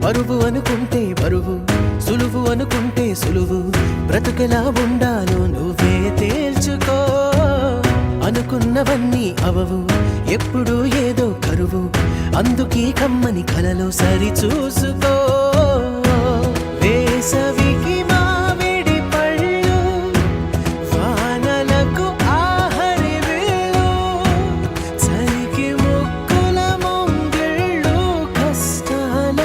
బరువు అనుకుంటే బరువు, సులువు అనుకుంటే సులువు. బ్రతుకెలా ఉండాలో నువ్వే తేల్చుకో. అనుకున్నవన్నీ అవవు, ఎప్పుడు ఏదో కరువు. అందుకీ కమ్మని కలలో సరి చూసుకో.